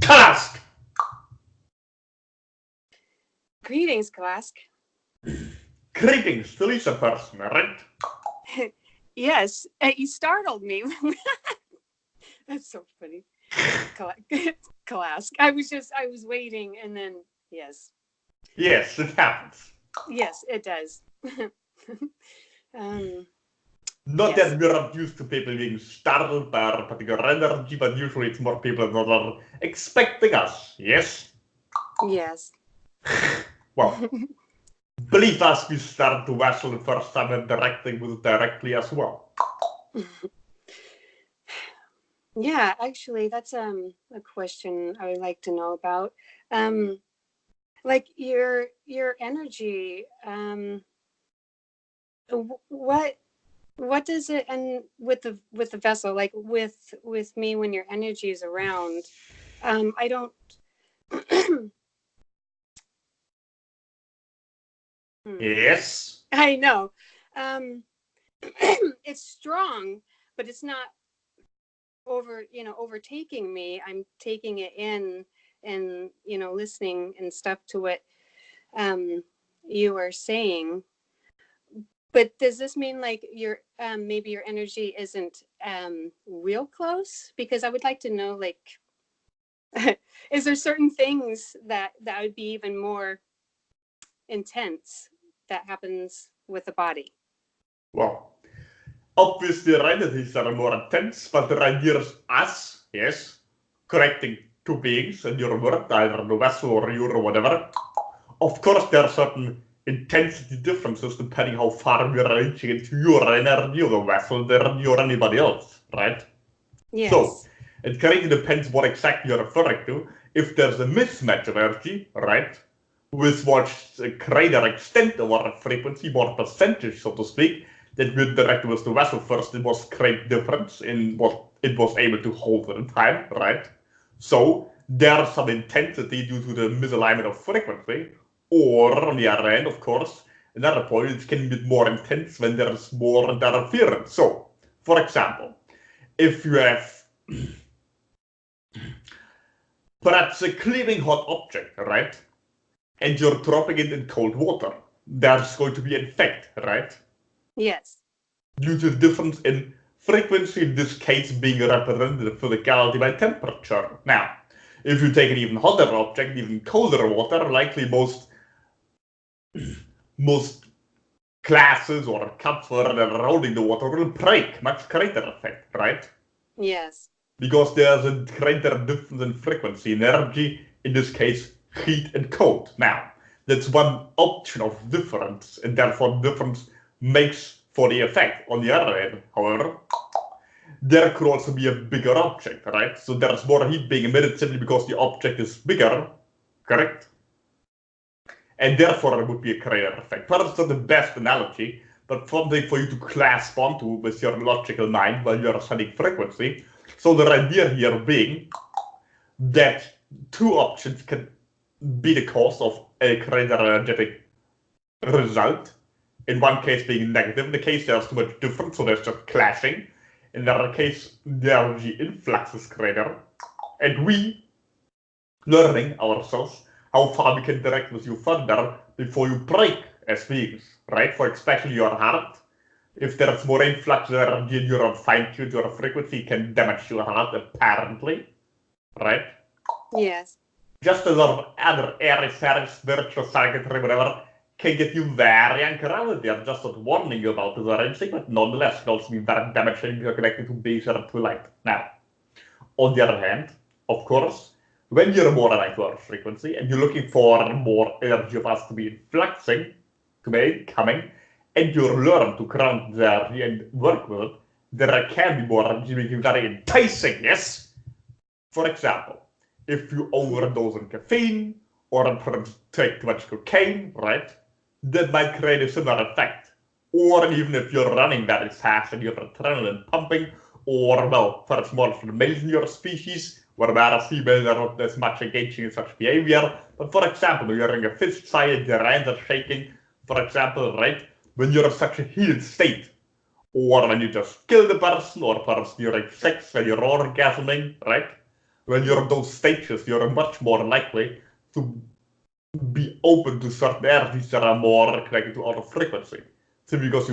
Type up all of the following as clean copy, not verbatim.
Kalask! Greetings, Kalask. Greetings, to Lisa person, right? Yes, you startled me. That's so funny. Kalask. I was waiting, and then, yes. Yes, it happens. Yes, it does. Not yes. that we're not used to people being startled by our particular energy, but usually it's more people that are expecting us, yes? Yes. Well, believe us, we started to wrestle the first time and directing with it directly as well. Yeah, actually, that's a question I would like to know about. Like your energy. What does it, and with the vessel, like with me, when your energy is around, I don't. Yes. I know. It's strong, but it's not overtaking me. I'm taking it in and, listening and stuff to what you are saying. But does this mean like your maybe your energy isn't real close? Because I would like to know, like, is there certain things that would be even more intense that happens with the body? Well, obviously entities are more intense, but the idea is us, yes, correcting two beings in your word, either the vessel or you or whatever. Of course, there are certain intensity differences depending how far we are reaching into your energy or the vessel, the energy, or anybody else, right? Yes. So, it greatly depends what exactly you're referring to. If there's a mismatch of energy, right, with much greater extent or frequency, more percentage, so to speak, that we directed with the vessel first, it was great difference in what it was able to hold at the time, right? So, there's some intensity due to the misalignment of frequency. Or, on the other hand, of course, another point, it can be more intense when there's more interference. So, for example, if you have perhaps a cleaving hot object, right, and you're dropping it in cold water, there's going to be an effect, right? Yes. Due to the difference in frequency, in this case being represented physicality by temperature. Now, if you take an even hotter object, even colder water, likely most glasses or cups where they're holding the water will break, much greater effect, right? Yes. Because there's a greater difference in frequency, in energy, in this case, heat and cold. Now, that's one option of difference, and therefore difference makes for the effect. On the other hand, however, there could also be a bigger object, right? So there's more heat being emitted simply because the object is bigger, correct? And therefore there would be a greater effect. Perhaps not the best analogy, but something for you to clasp onto with your logical mind while you're studying frequency. So the idea here being that two options can be the cause of a greater energetic result. In one case being negative, in the case there's too much difference, so there's just clashing. In the other case, the energy influx is greater. And we, learning ourselves, how far we can interact with you further before you break as beings, right? For especially your heart. If there's more influx of energy and you're on fine-tuned your frequency, it can damage your heart, apparently, right? Yes. Just a lot of other airy-fairy spiritual circuitry, whatever, can get you very ungrounded. They're just not warning you about this arranging, but nonetheless can also be very damaging if you're connected to beings that are too light. Now, on the other hand, of course, when you're more aligned to our frequency and you're looking for more energy of us to be influxing, to be coming, and you learn to ground the energy and work with it, there can be more energy making very enticing, yes? For example, if you overdose on caffeine or take too much cocaine, right, that might create a similar effect. Or even if you're running very fast and you have adrenaline pumping, or, well, perhaps more for the males in your species, whereas females are not as much engaging in such behavior. But for example, you're in a fist fight, your hands are shaking, for example, right, when you're in such a heated state, or when you just kill the person, or perhaps during sex when you're orgasming, right? When you're in those stages, you're much more likely to be open to certain energies that are more connected to other frequency. So because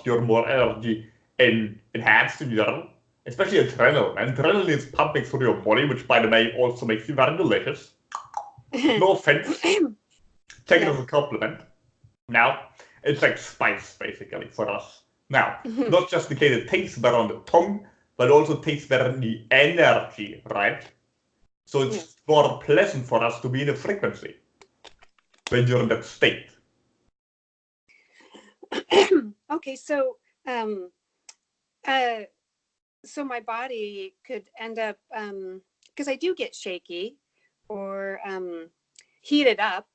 you're more energy enhanced in general, especially adrenaline. Adrenaline is pumping through your body, which by the way also makes you very delicious. No offense. Take it as a compliment. Now, it's like spice basically for us. Now, not just the case it tastes better on the tongue, but also tastes better in the energy, right? So it's more pleasant for us to be in a frequency when you're in that state. Okay, so so my body could end up because I do get shaky or heated up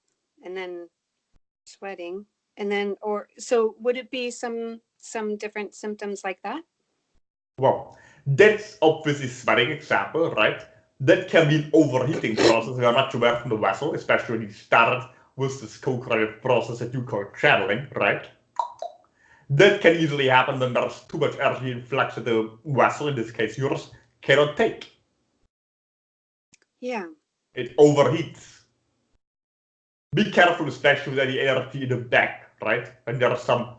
and then sweating and then so would it be some different symptoms like that? Well, that's obviously sweating example, right? That can be an overheating process. We are much aware from the vessel, especially when you start with this co-creative process that you call channeling, right? That can easily happen when there's too much energy influx that the vessel, in this case yours, cannot take. Yeah. It overheats. Be careful, especially with any energy in the back, right? When there's some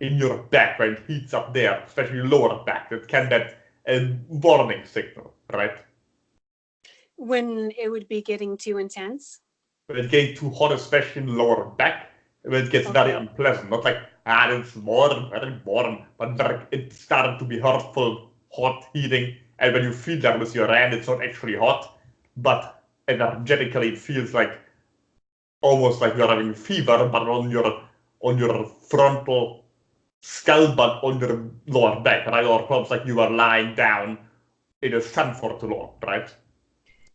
in your back, when it heats up there, especially lower back, that can be a warning signal, right? When it would be getting too intense? When it gets too hot, especially in the lower back, when it gets very unpleasant, not like, it's warm, very warm, but it started to be hurtful, hot, heating, and when you feel that with your hand, it's not actually hot, but energetically it feels like, almost like you're having fever, but on your frontal skull, but on your lower back, right? Or perhaps like you are lying down in the sun for too long, right?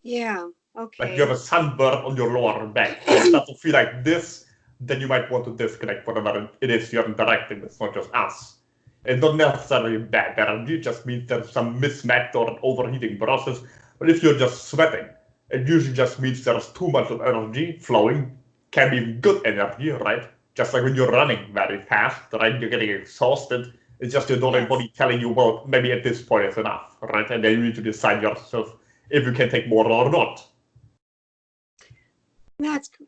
Yeah, okay. Like you have a sunburn on your lower back. And it starts to feel like this, then you might want to disconnect whatever it is you're interacting with, not just us. It's not necessarily bad energy, it just means there's some mismatch or an overheating process. But if you're just sweating, it usually just means there's too much of energy flowing, can be good energy, right? Just like when you're running very fast, right? You're getting exhausted. It's just your body telling you, well, maybe at this point it's enough, right? And then you need to decide yourself if you can take more or not.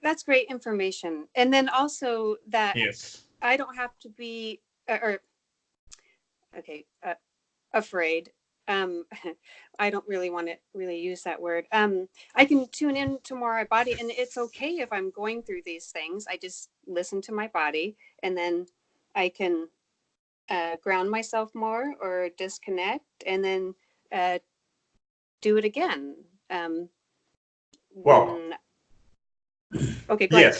That's great information. And then also that I don't have to be afraid. I don't really want to really use that word. I can tune in to my body, and it's okay if I'm going through these things. I just listen to my body, and then I can ground myself more or disconnect, and then do it again. Okay, go ahead.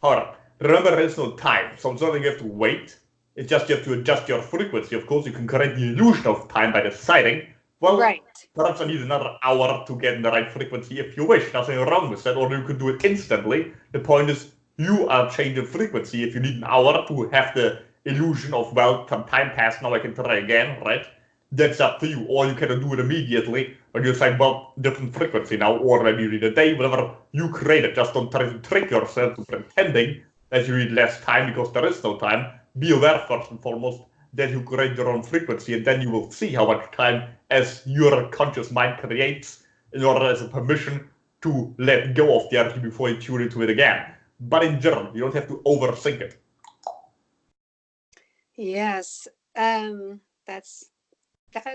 Hold on. Remember, there is no time, so it's not like you have to wait. It's just you have to adjust your frequency. Of course, you can create the illusion of time by deciding, well, perhaps I need another hour to get in the right frequency if you wish. Nothing wrong with that, or you can do it instantly. The point is, you are changing frequency. If you need an hour to have the illusion of, well, some time passed, now I can try again, right? That's up to you. Or you can do it immediately when you say, well, different frequency now, or maybe you need a day, whatever you created. Just don't try to trick yourself to pretending that you need less time because there is no time. Be aware first and foremost that you create your own frequency, and then you will see how much time as your conscious mind creates in order as a permission to let go of the energy before you tune into it again. But in general, you don't have to overthink it. Yes, that's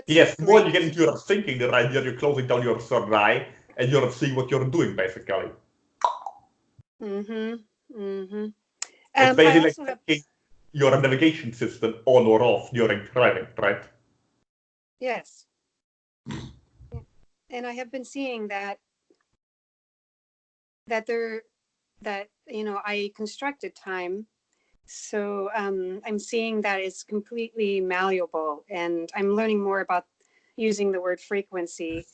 yes, the more you get into your thinking, the idea you're closing down your third eye and you're seeing what you're doing, basically. It's basically like taking your navigation system on or off during driving, right? Yes. And I have been seeing that I constructed time. So I'm seeing that it's completely malleable, and I'm learning more about using the word frequency.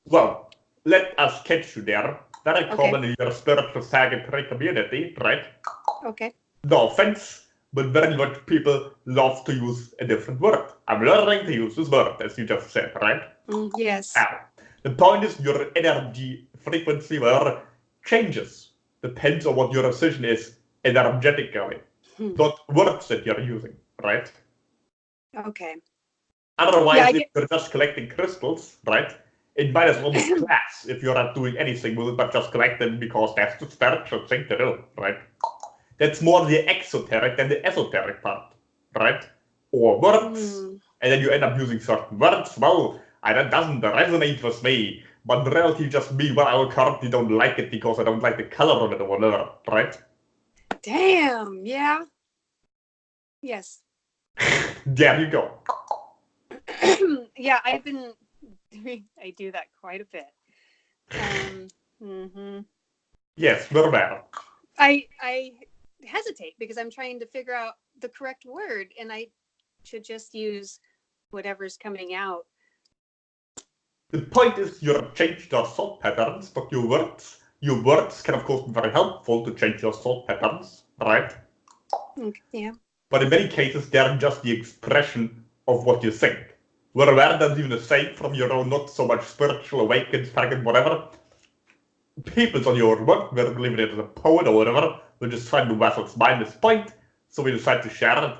Well, let us catch you there. Very common in your spiritual psychic community, right? Okay. No offense, but very much people love to use a different word. I'm learning to use this word, as you just said, right? Yes. Now, the point is your energy frequency changes. Depends on what your decision is energetically, not words that you're using, right? Okay. Otherwise, if you're just collecting crystals, right, It might as well be class if you're not doing anything with it but just collect them because that's the spiritual thing to do, right? That's more the exoteric than the esoteric part, right? Or words, and then you end up using certain words. Well, that doesn't resonate with me, but relative just me, well, I currently don't like it because I don't like the color of it or whatever, right? Damn, yeah. Yes. There you go. Yeah, I do that quite a bit. Yes, we're there. I hesitate because I'm trying to figure out the correct word, and I should just use whatever's coming out. The point is you change your thought patterns, but your words can of course be very helpful to change your thought patterns, right? Yeah. But in many cases, they're just the expression of what you think. Where that's even a saying from your own not so much spiritual awakened, pagan, whatever. People on your work, whether believe it as a poet or whatever, will just try to Wassel's mind this point, so we decide to share it.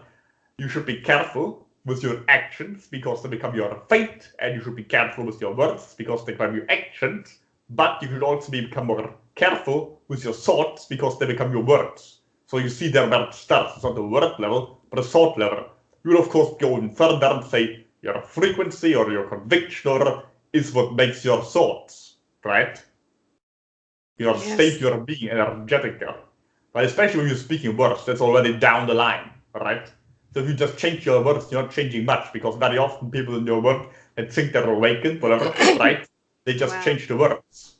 You should be careful with your actions because they become your fate, and you should be careful with your words because they become your actions, but you should also become more careful with your thoughts because they become your words. So you see there where it starts. It's not the word level, but the thought level. You will of course go in further and say your frequency or your conviction is what makes your thoughts, right? Your state, your being energetic there. But especially when you're speaking words, that's already down the line, right? So if you just change your words, you're not changing much because very often people in your work that think they're awakened, whatever, right? They just change the words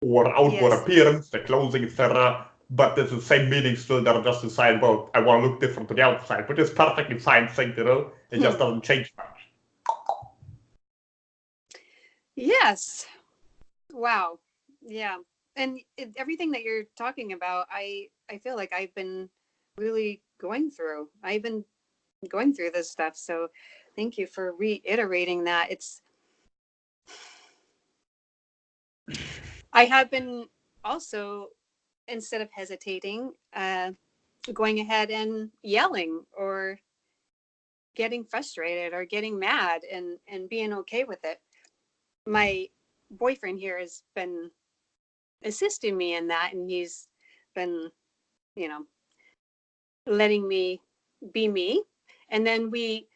or outward appearance, the clothing, etc. But it's the same meaning still. They're just decide, well, I want to look different to the outside, which is perfectly fine thing to do. It just doesn't change much. Yes. Wow. Yeah. And everything that you're talking about, I feel like I've been really going through. I've been going through this stuff. So thank you for reiterating that. I have been also, instead of hesitating, going ahead and yelling or getting frustrated or getting mad and being okay with it. My boyfriend here has been assisting me in that, and he's been, letting me be me. And then we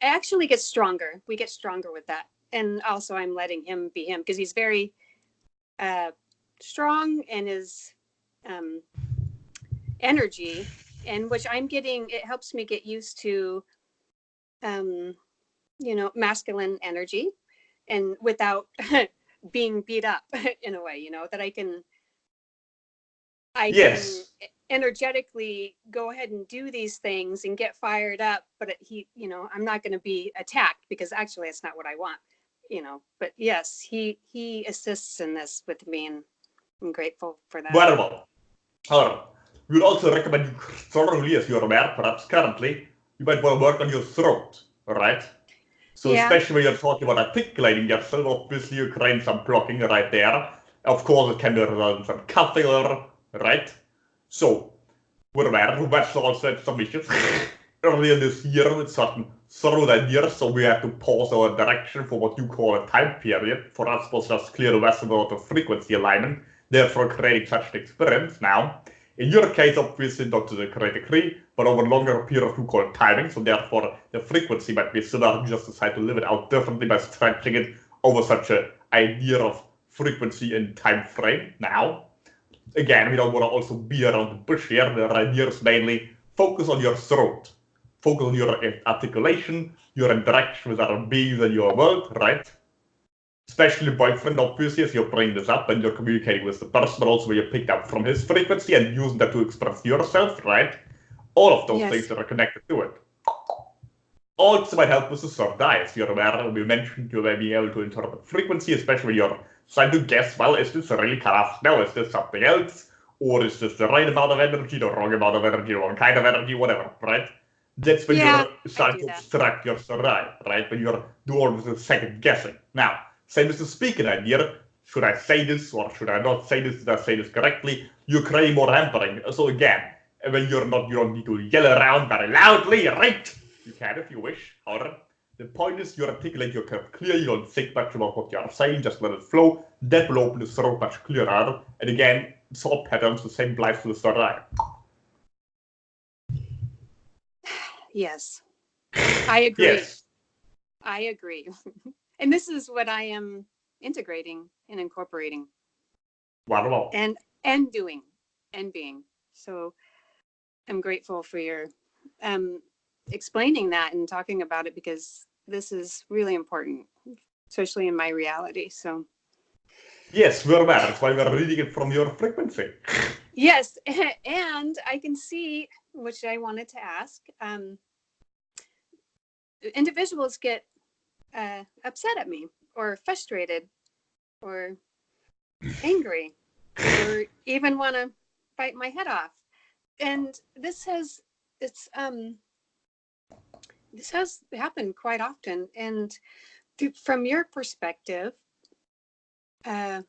actually get stronger. We get stronger with that. And also I'm letting him be him because he's very strong in his energy, and which I'm getting, it helps me get used to, masculine energy, and without being beat up in a way, that I can energetically go ahead and do these things and get fired up, but I'm not going to be attacked because actually it's not what I want, but yes, he assists in this with me, and I'm grateful for that. Well, we would also recommend you thoroughly, as you're aware, perhaps currently, you might want to work on your throat, right? So especially when you're talking about articulating yourself, obviously you create some blocking right there. Of course, it can be result in some coughing, right? So, we're aware, that's also some issues. Earlier this year with certain throat ideas, so we had to pause our direction for what you call a time period. For us, was just clear the vessel out of frequency alignment, therefore creating such an experience now. In your case, obviously not to the great degree, but over a longer period you call timing, so therefore the frequency might be similar, you just decide to live it out differently by stretching it over such an idea of frequency and time frame. Now, again, we don't want to also be around the bush here. The idea is mainly focus on your throat, focus on your articulation, your interaction with other beings in your world, right? Especially boyfriend, obviously, as you're bringing this up and you're communicating with the person, but also where you picked up from his frequency and using that to express yourself, right? All of those things that are connected to it. Also might help with the third eye, as you're aware. We mentioned you may be able to interpret frequency, especially when you're trying to guess, well, is this really Kalas? No, is this something else? Or is this the right amount of energy, the wrong amount of energy, the wrong kind of energy, whatever, right? That's when you're starting to abstract your third eye, right? When you're doing the second guessing. Now, same as the speaking idea. Should I say this or should I not say this? Did I say this correctly? You create more hampering. So again, when you don't need to yell around very loudly, right? You can if you wish. However, The point is you articulate your curve clearly, you don't think much about what you are saying, just let it flow. That will open the throat much clearer. And again, thought patterns, the same applies to the third eye. Yes, I agree. Yes. I agree. And this is what I am integrating and incorporating. Wow. And doing and being. So I'm grateful for your explaining that and talking about it, because this is really important, especially in my reality. So yes, we're there. That's why we're reading it from your frequency. Yes, and I can see, which I wanted to ask, individuals get upset at me or frustrated or angry or even want to bite my head off. And this has happened quite often. And from your perspective, would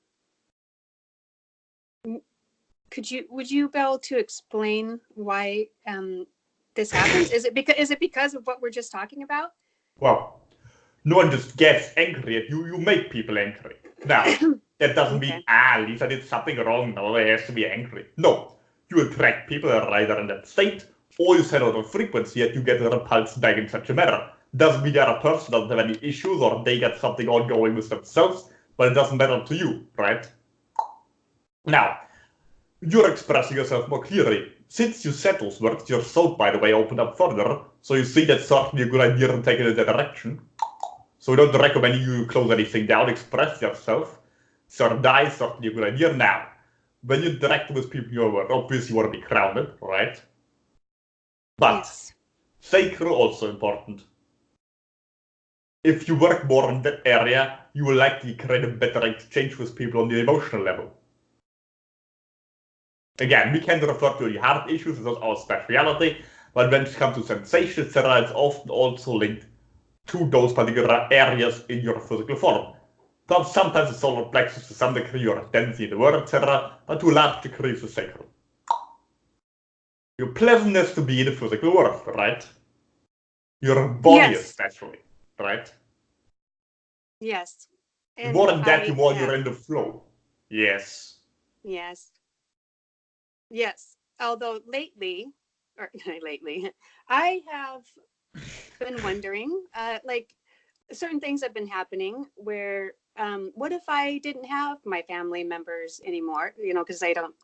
you be able to explain why this happens? Is it because of what we're just talking about? Well, no one just gets angry at you. You make people angry. Now, that doesn't mean, Lisa did something wrong, now they have to be angry. No, you attract people that are either in that state, or you set out a frequency that you get repulsed back in such a manner. Doesn't mean the other person doesn't have any issues, or they got something ongoing with themselves, but it doesn't matter to you, right? Now, you're expressing yourself more clearly. Since you said those words, your thought, by the way, opened up further, so you see that's certainly a good idea to take it in that direction. So we don't recommend you close anything down, express yourself. Third eye is certainly a good idea. Now, when you interact with people in your world, obviously you want to be grounded, right? But yes. sacral also important. If you work more in that area, you will likely create a better exchange with people on the emotional level. Again, we can refer to the heart issues as our speciality, but when it comes to sensation, etc., it's often also linked to those particular areas in your physical form. Sometimes the solar plexus, to some degree, your identity in the world, etc., but to a large degree, it's the sacral. Your pleasantness to be in the physical world, right? Your body especially, right? Yes. And more than that, you're in the flow. Yes. Yes. Yes. Although lately, I have been wondering, like certain things have been happening where, what if I didn't have my family members anymore? You know, because I don't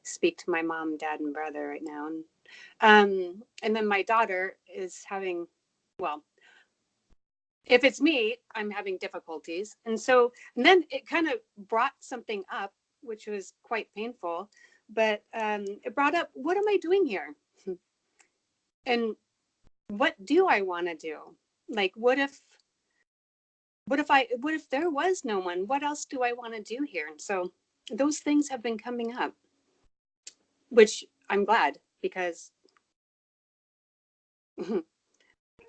speak to my mom, dad, and brother right now. And then my daughter is having, well, if it's me, I'm having difficulties. And then it kind of brought something up, which was quite painful, but it brought up, what am I doing here? And what do I want to do? Like, what if there was no one? What else do I want to do here? And so those things have been coming up, which I'm glad, because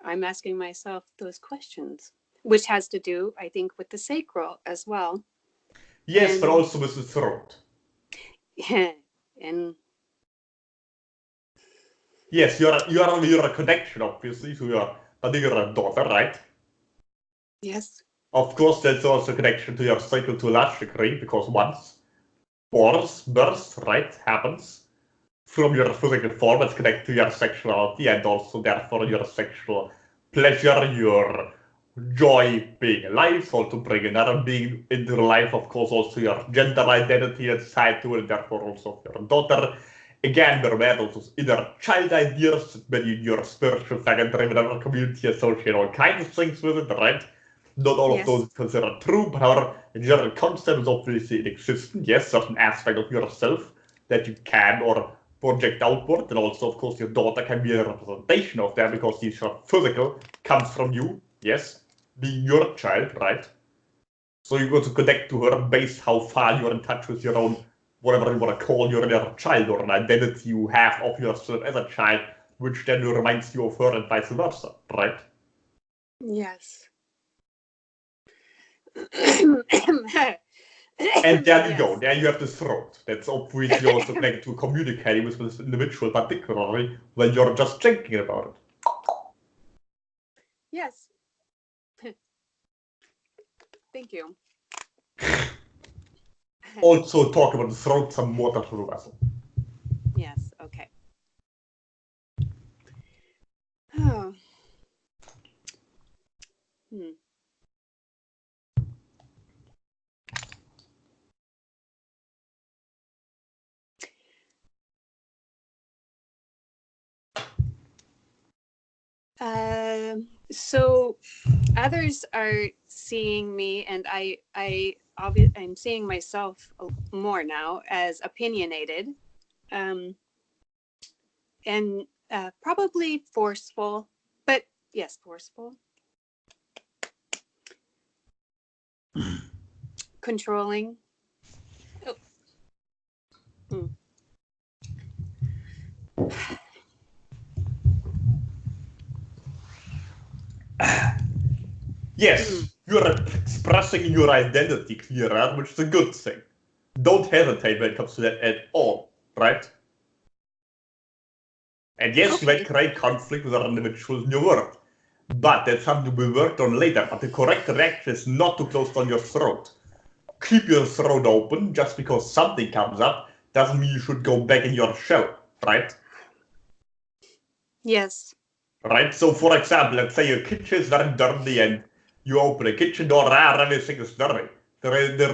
I'm asking myself those questions, which has to do, I think, with the sacral as well. Yes, but also with the throat. And yes, you're a connection, obviously, to your particular daughter, right? Yes. Of course, there's also a connection to your cycle to a large degree, because once birth, right, happens from your physical form, it's connected to your sexuality and also therefore your sexual pleasure, your joy being alive, so to bring another being into life, of course, also your gender identity is tied to it, and therefore also your daughter. Again, there were those inner child ideas, maybe your spiritual secondary, whatever community associate all kinds of things with it, right? Not all of those considered true, but our general concept is obviously in existence. Yes, certain aspect of yourself that you can or project outward, and also, of course, your daughter can be a representation of that because she's physical, comes from you, yes, being your child, right? So you go to connect to her based how far you're in touch with your own, whatever you want to call your inner child, or an identity you have of yourself as a child, which then reminds you of her and vice versa, right? Yes. And there you go, there you have the throat. That's obviously also connected to communicating with this individual, particularly when you're just thinking about it. Yes. Thank you. Also talk about the throat, some water through the vessel. Yes, okay. Oh. So others are seeing me, and I'm seeing myself more now as opinionated, and probably forceful, but yes, forceful, controlling. Oh. Yes, you're expressing your identity clearer, which is a good thing. Don't hesitate when it comes to that at all, right? And yes, you might create conflict with other individuals in your work, but that's something to be worked on later. But the correct reaction is not to close down your throat. Keep your throat open. Just because something comes up doesn't mean you should go back in your shell, right? Yes. Right? So, for example, let's say your kitchen is very dirty and you open the kitchen door and everything is dirty. The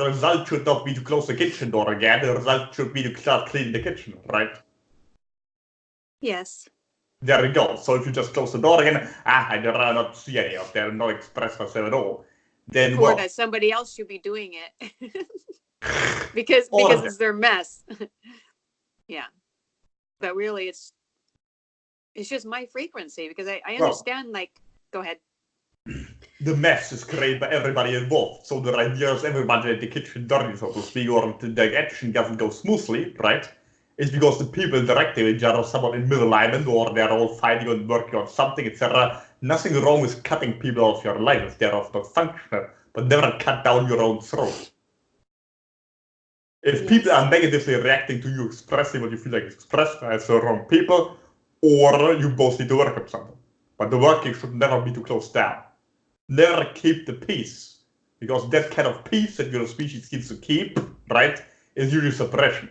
result should not be to close the kitchen door again. The result should be to start cleaning the kitchen, right? Yes. There we go. So if you just close the door again, I'd rather not see any of them, not express myself at all. Then or that somebody else should be doing it. because it's their mess. Yeah. But really it's just my frequency, because I understand, like, go ahead. The mess is created by everybody involved. So the idea is everybody at the kitchen dirty, so to speak, or the action doesn't go smoothly, right? It's because the people interacting with each other, someone in misalignment, or they're all fighting and working on something, etc. Nothing wrong with cutting people off your life if they're not functional, but never cut down your own throat. If people are negatively reacting to you expressing what you feel like expressed as the wrong people, or you both need to work on something. But the working should never be to close down. Never keep the peace, because that kind of peace that your species needs to keep, right, is usually suppression.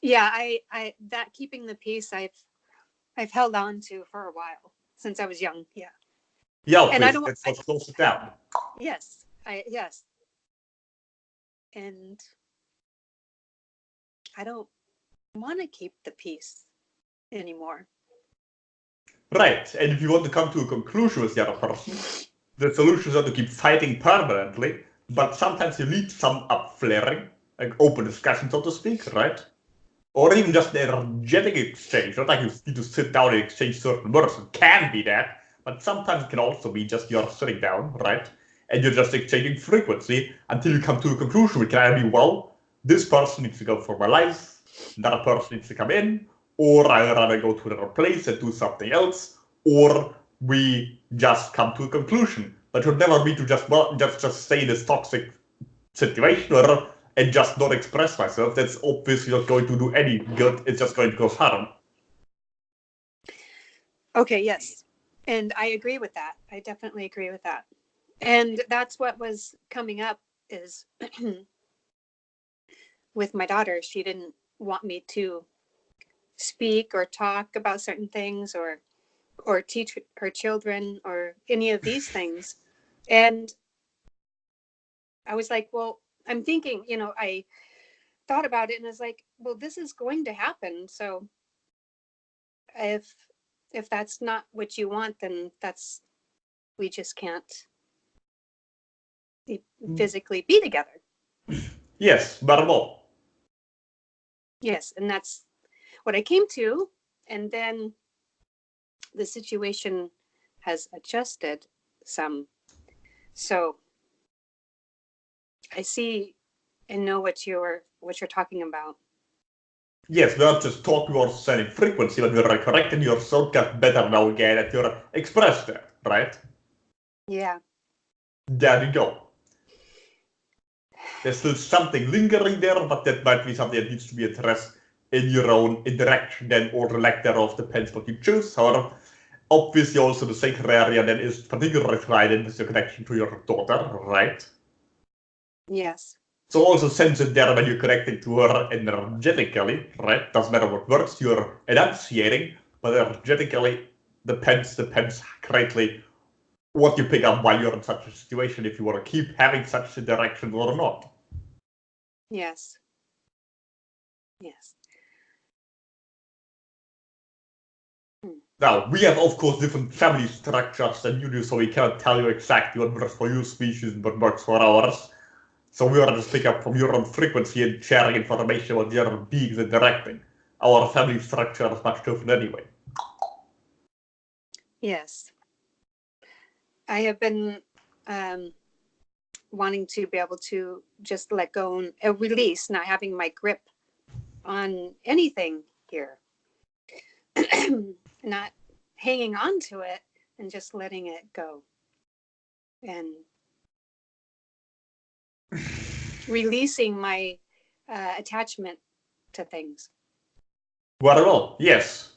Yeah, I that keeping the peace I've held on to for a while, since I was young. Yeah. Yeah, and that's what closes it down. Yes, yes. And I don't want to keep the peace anymore. Right, and if you want to come to a conclusion with the other person, the solution is not to keep fighting permanently, but sometimes you need some up-flaring, like open discussion, so to speak, right? Or even just an energetic exchange, not like you need to sit down and exchange certain words. It can be that, but sometimes it can also be just you're sitting down, right? And you're just exchanging frequency until you come to a conclusion. It can either be, well, this person needs to go for my life, another person needs to come in, or I'd rather go to another place and do something else, or we just come to a conclusion. But it should never be to just stay in this toxic situation and just not express myself. That's obviously not going to do any good. It's just going to cause harm. Okay, yes. And I agree with that. I definitely agree with that. And that's what was coming up is with my daughter. She didn't want me to speak or talk about certain things or teach her children or any of these things. And I was like, well, I'm thinking, I thought about it and I was like, well, this is going to happen. So if that's not what you want, then we just can't physically be together. Yes, but Yes, and that's what I came to. And then the situation has adjusted some. So I see and know what you're talking about. Yes, we're not just talking about sending frequency, but we're correcting your shortcut better now again that you're expressed that, right? Yeah. There you go. There's still something lingering there, but that might be something that needs to be addressed in your own interaction then, or the lack thereof, depends what you choose. However, obviously also the sacred area that is particularly tied with your connection to your daughter, right? Yes. So also sense it there when you're connecting to her energetically, right? Doesn't matter what words you're enunciating, but energetically depends greatly what you pick up while you're in such a situation, if you want to keep having such interaction or not. Yes. Yes. Now, we have, of course, different family structures than you do, so we cannot tell you exactly what works for your species and what works for ours. So we are just pick up from your own frequency and sharing information about the other beings interacting. Our family structure is much different anyway. Yes. I have been wanting to be able to just let go and release, not having my grip on anything here. Not hanging on to it and just letting it go. And releasing my attachment to things. Very well, yes.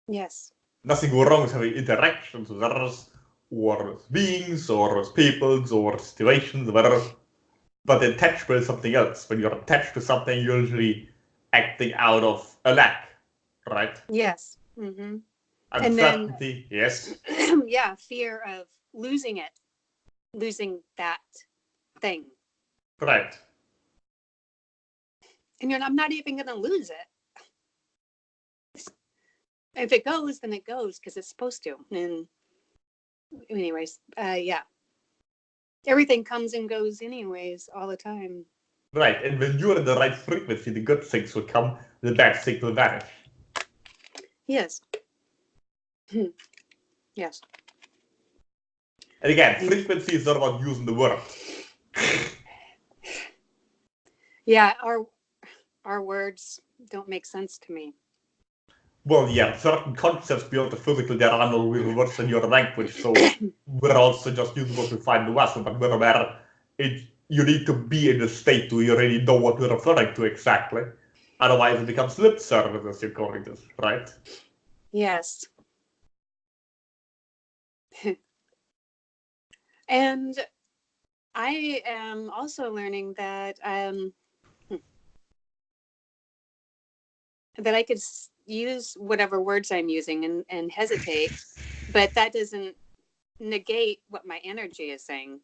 Yes. Nothing wrong with having interactions with others, or with beings, or with peoples, or situations, whatever. But attachment is something else. When you're attached to something, you're usually acting out of a lack, right? Yes. Mm-hmm. Uncertainty, yes. Yeah, fear of losing it, losing that thing. Right. And I'm not even going to lose it. If it goes, then it goes because it's supposed to. And anyways, yeah. Everything comes and goes anyways all the time. Right, and when you're in the right frequency, the good things will come, the bad things will vanish. Yes. Yes. And again, frequency is not about using the word. Yeah, our words don't make sense to me. Well, yeah, certain concepts beyond the physical, there are no real words in your language, so we're also just using what we find in the West, but where you need to be in a state to you already know what we're referring to exactly. Otherwise, it becomes lip service, as you're calling this, right? Yes. And I am also learning that that I could use whatever words I'm using and hesitate, but that doesn't negate what my energy is saying.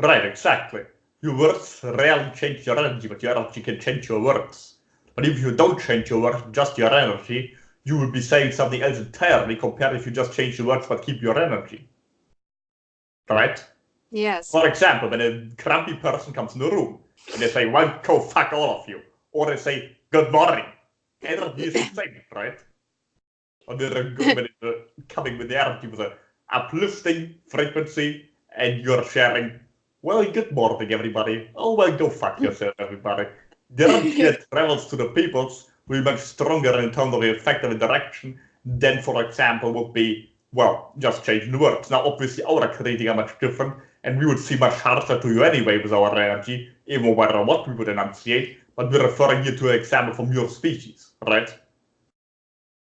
Right, exactly. Your words rarely change your energy, but your energy can change your words. But if you don't change your words, just your energy, you will be saying something else entirely compared if you just change the words but keep your energy. Right? Yes. For example, when a grumpy person comes in the room and they say, well, go fuck all of you, or they say, good morning, energy is the same, right? Or when it's coming with the energy with an uplifting frequency and you're sharing, well, good morning, everybody. Oh, well, go fuck yourself, everybody. The energy that travels to the peoples will be much stronger in terms of the effective interaction than, for example, would be, well, just changing the words. Now, obviously, our creating are much different, and we would see much harsher to you anyway with our energy, even no matter what we would enunciate, but we're referring you to an example from your species, right?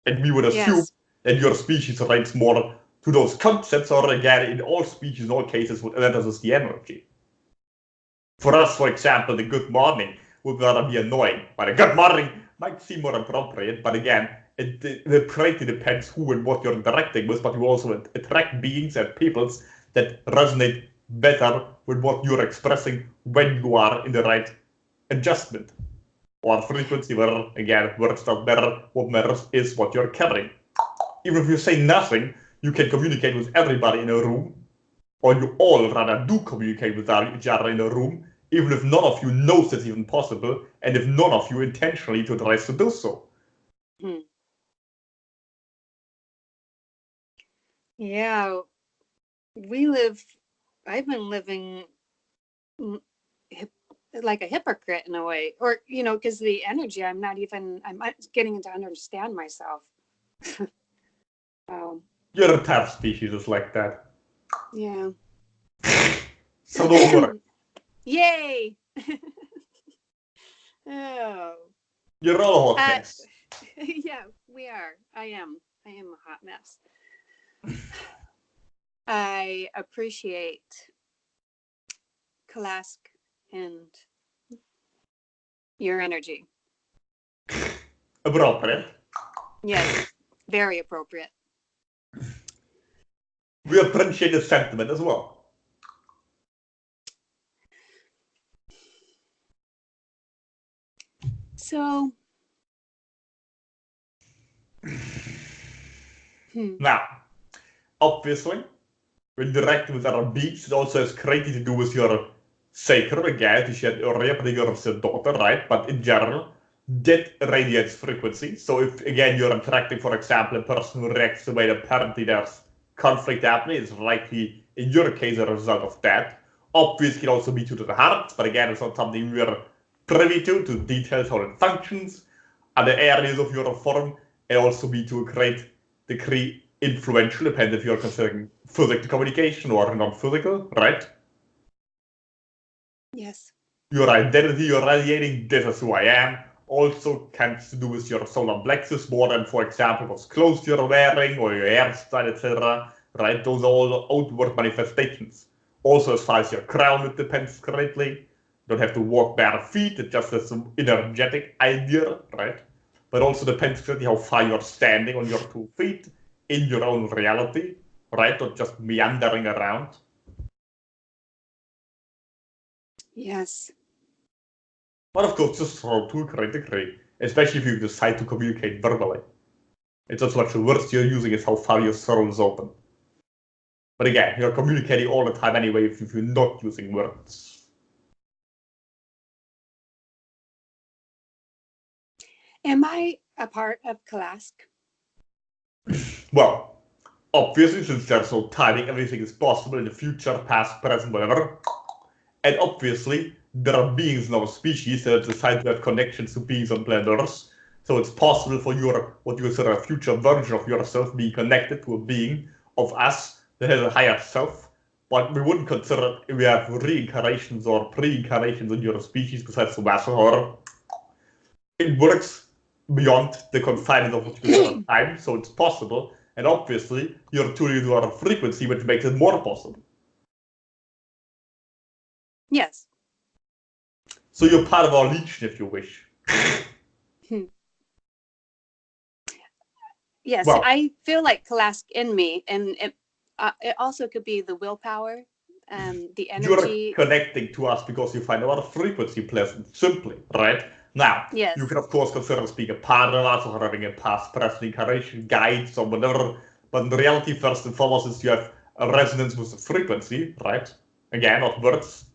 And we would assume that your species relates more to those concepts, or again, in all species, in all cases, what enters the energy. For us, for example, the good morning would rather be annoying, but a good morning might seem more appropriate, but again, it greatly depends who and what you're interacting with, but you also attract beings and peoples that resonate better with what you're expressing when you are in the right adjustment. Or frequency, where again, words don't matter. What matters is what you're carrying. Even if you say nothing, you can communicate with everybody in a room, or you all rather do communicate with each other in a room, even if none of you knows it's even possible, and if none of you intentionally tries to do so. Yeah, I've been living like a hypocrite in a way, or because the energy, I'm not getting to understand myself. Your entire species is like that. Yeah. So don't worry. Yay. Oh. You're all a hot mess. Yeah, we are. I am. I am a hot mess. I appreciate Kalask and your energy. Appropriate. Yes, very appropriate. We appreciate the sentiment as well. So, Now, obviously, when interacting with other beings, it also has greatly to do with your sacred guide, you said earlier, particularly your daughter, right? But in general, that radiates frequency. So if, again, you're interacting, for example, a person who reacts the way apparently there's conflict happening, it's likely, in your case, a result of that. Obviously, it can also be to the heart, but again, it's not something we're privy to details how it functions. Other areas of your form, and also be to a great degree influential, depending if you're considering physical communication or non-physical, right? yes. Your identity, you're radiating, this is who I am, also has to do with your solar plexus more than, for example, what clothes you're wearing or your hairstyle, etc. Right? Those are all outward manifestations. Also, as far as your crown, it depends greatly. You don't have to walk bare feet, it just has some energetic idea, right? But also depends greatly how far you're standing on your 2 feet in your own reality, right? Not just meandering around. Yes. But of course, just to a great degree, especially if you decide to communicate verbally. It's not so much the words you're using, it's how far your soul is open. But again, you're communicating all the time anyway if you're not using words. Am I a part of Kalask? Well, obviously, since there's no timing, everything is possible in the future, past, present, whatever. And obviously, there are beings in our species that decide to have connections to beings on planet Earth. So it's possible for what you consider a future version of yourself being connected to a being of us that has a higher self. But we wouldn't consider we have reincarnations or pre-incarnations in your species besides the vessel, or it works beyond the confinement of what you consider time, so it's possible. And obviously, you're tuning to our frequency, which makes it more possible. Yes. So you're part of our legion, if you wish. Yes, well, I feel like Kalask in me, and it also could be the willpower, the energy. You're connecting to us because you find our frequency pleasant, simply, right? Now, yes. You can of course consider being a part of us or having a past, present incarnation, guides or whatever, but in reality, first and foremost, is you have a resonance with the frequency, right? Again, not words,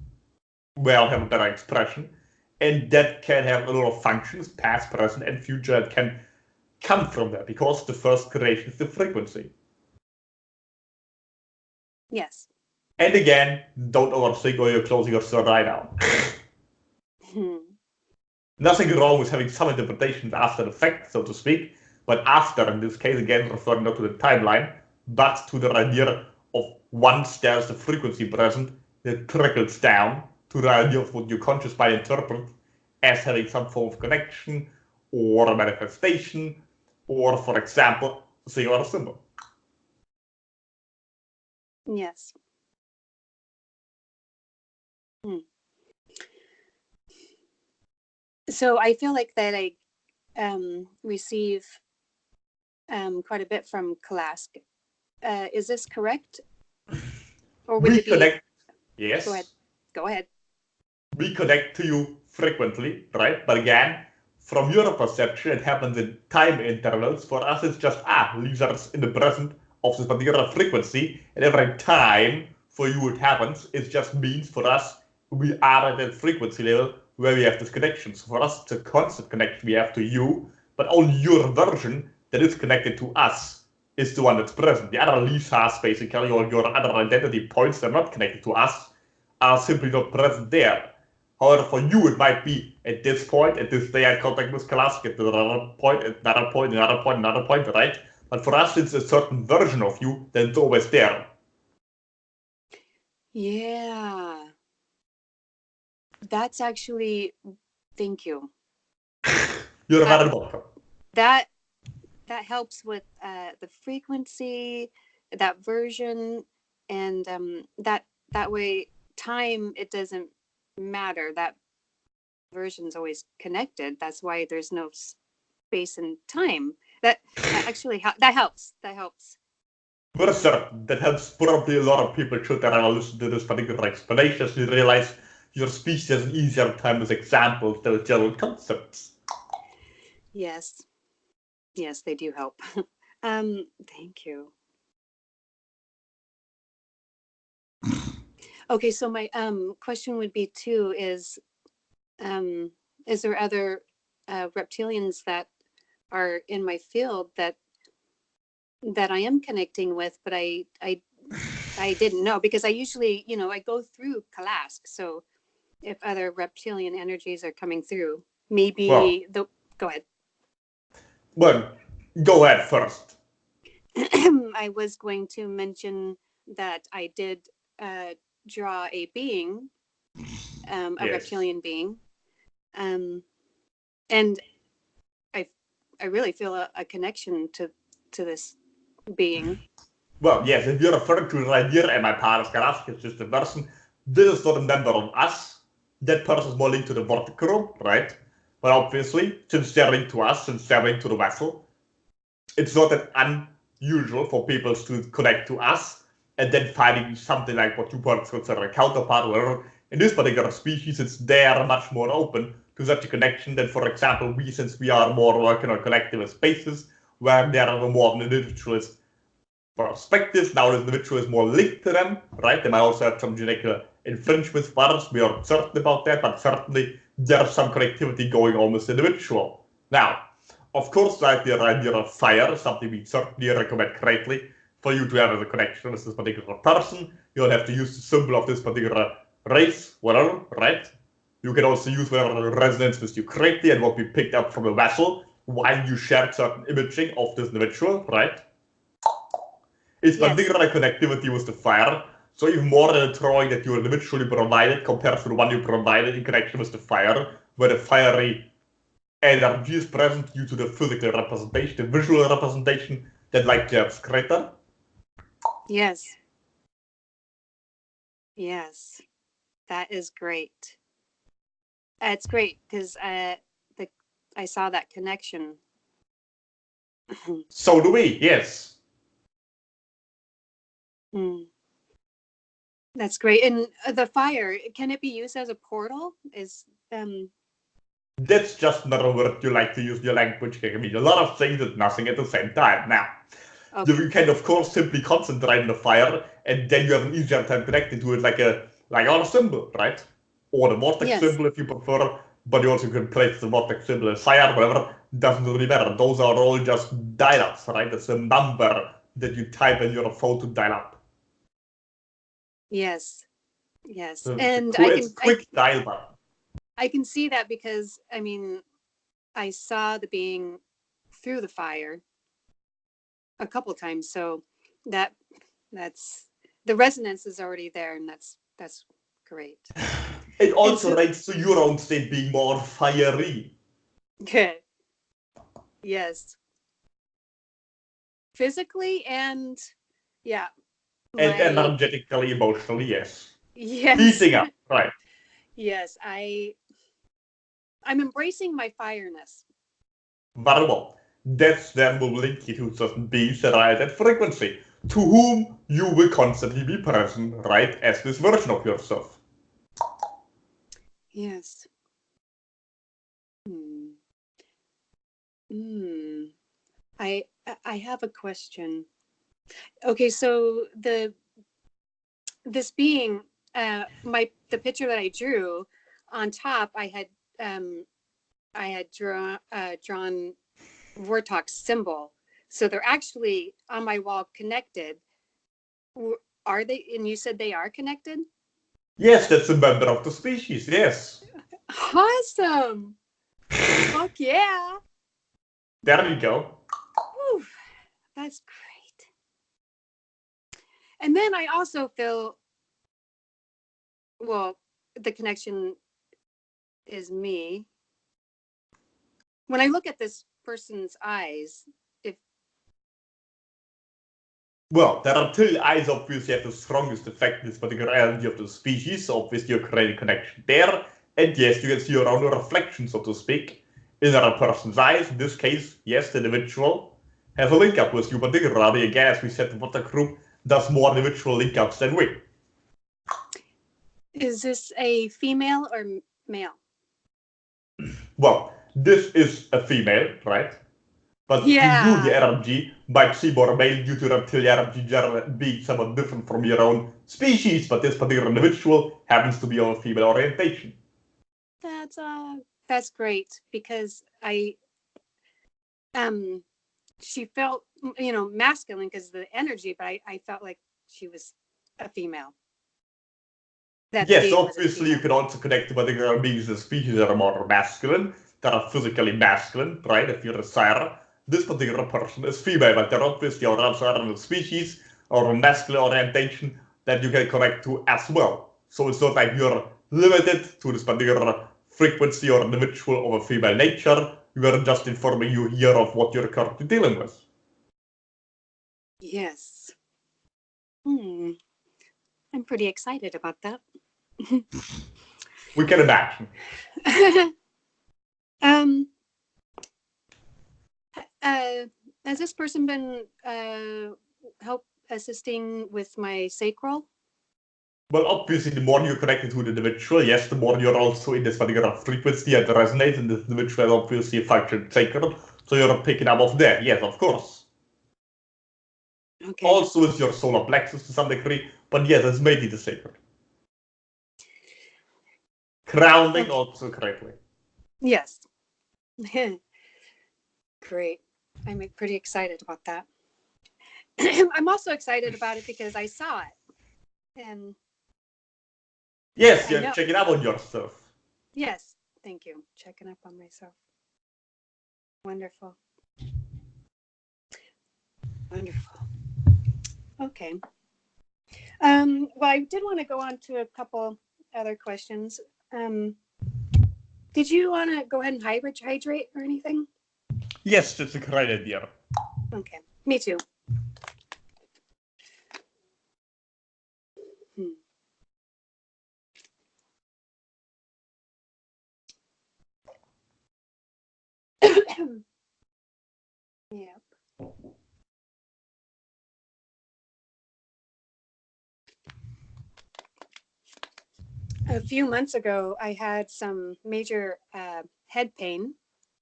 well, have a better expression, and that can have a lot of functions, past, present, and future, that can come from there because the first creation is the frequency. Yes. And again, don't overthink or you're closing your third eye down. Nothing wrong with having some interpretations after the fact, so to speak, but after, in this case, again, referring not to the timeline, but to the idea of once there's the frequency present, it trickles down to the idea of what your conscious mind interpret as having some form of connection or a manifestation, or, for example, singular symbol. Yes. So I feel like that I receive quite a bit from Kalask. Is this correct? Or would it be? Yes. Go ahead. Go ahead. We connect to you frequently, right? But again, from your perception, it happens in time intervals. For us, it's just, lasers in the present of this particular frequency. And every time for you it happens, it just means for us, we are at that frequency level where we have this connection. So for us, it's a constant connection we have to you, but only your version that is connected to us is the one that's present. The other Lisas, basically, or your other identity points that are not connected to us, are simply not present there. However, for you, it might be at this point, at this day I contact with Kalask, at another point, another point, another point, another point, right? But for us, it's a certain version of you that's always there. Yeah. That's actually, thank you. You're very welcome. That helps with the frequency, that version, and that way time, it doesn't matter. That version's always connected. That's why there's no space and time. That actually that helps. That helps. For certain, that helps probably a lot of people should ever listen to this particular explanation, as you realize your species has an easier time with examples than with general concepts. Yes. Yes, they do help. Thank you. Okay, so my question would be too is there other reptilians that are in my field that I am connecting with, but I didn't know, because I usually, I go through Kalask. So if other reptilian energies are coming through, maybe go ahead. Well, go ahead first. I was going to mention that I did draw a being, a reptilian being, and I really feel a connection to this being. Well, yes, if you're referring to right here, and my part is Kalask, it's just a person. This is not a member of us. That person is more linked to the vertical, right? But obviously, since they're linked to us, since they're linked to the vessel, it's not that unusual for people to connect to us and then finding something like what you perhaps consider a counterpart, whatever. In this particular species, it's they're much more open to such a connection than, for example, we, since we are more working on collective spaces, where they are more of an individualist perspective. Now the individual is more linked to them, right? They might also have some genetic infringements for others. We aren't certain about that, but certainly there's some connectivity going on with the individual. Now, of course, like the idea of fire is something we certainly recommend greatly for you to have as a connection with this particular person. You don't have to use the symbol of this particular race, whatever, right? You can also use whatever resonates with you greatly and what we picked up from the vessel while you shared certain imaging of this individual, right? It's particular connectivity with the fire. So even more than a drawing that you individually provided compared to the one you provided in connection with the fire, where the fiery energy is present due to the physical representation, the visual representation that like gets greater. Yes. Yes. That is great. It's great because I saw that connection. So do we, yes. That's great. And the fire, can it be used as a portal? That's just not a word you like to use in your language. It can mean a lot of things and nothing at the same time. Now, you can of course simply concentrate on the fire, and then you have an easier time connecting to it, like our symbol, right? Or the vortex symbol if you prefer. But you also can place the vortex symbol in fire, whatever. Doesn't really matter. Those are all just dial-ups, right? It's a number that you type in your phone to dial up. Yes. Yes. So and it's a quick dial button. I can see that because, I mean, I saw the being through the fire a couple times, so that's the resonance is already there, and that's great. It also relates to your own state being more fiery. Okay. Yes. Physically and And energetically, emotionally, yes. Yes. Heating up, right. Yes, I'm embracing my fireness. Very well. That's then will link you to certain beings that are at that frequency, to whom you will constantly be present, right, as this version of yourself. Yes. I have a question. Okay, so this being, the picture that I drew, on top I had drawn Vortox symbol. So they're actually on my wall connected. Are they? And you said they are connected? Yes, that's a member of the species, yes. Awesome. Fuck yeah. There you go. Whew, that's great. And then I also feel, well, the connection is me. When I look at this person's eyes, Well, the reptilian eyes obviously have the strongest effect in this particular energy of the species, so obviously you create a connection there. And yes, you can see your own reflection, so to speak, in another person's eyes. In this case, yes, the individual has a link up with you, particularly again, as we said, the water group does more individual link ups than we. Is this a female or male? Well, this is a female, right? But Yeah. you, the energy, might see more male due to reptilian energy being somewhat different from your own species, but this particular individual happens to be of a female orientation. That's great, because she felt, masculine because of the energy, but I felt like she was a female. Yes, obviously you can also connect to particular beings and species that are more masculine, that are physically masculine, right? If you're a sire, this particular person is female, but there obviously are also other species or a masculine orientation that you can connect to as well. So it's not like you're limited to this particular frequency or individual of a female nature. We are just informing you here of what you're currently dealing with. Yes. I'm pretty excited about that. We can imagine. Has this person been help assisting with my sacral? Well, obviously, the more you're connected to the individual, yes, the more you're also in this particular frequency and resonate, and the individual is obviously a function sacred, so you're picking up of that, yes, of course. Okay. Also with your solar plexus to some degree, but yes, it's mainly the sacred. Grounding also correctly. Yes. Great. I'm pretty excited about that. I'm also excited about it because I saw it. And yes, you're checking up on yourself. Yes, thank you. Checking up on myself. Wonderful. Wonderful. Okay. Well, I did want to go on to a couple other questions. Did you want to go ahead and hydrate or anything? Yes, that's a great idea. Okay, me too. Yep. A few months ago, I had some major head pain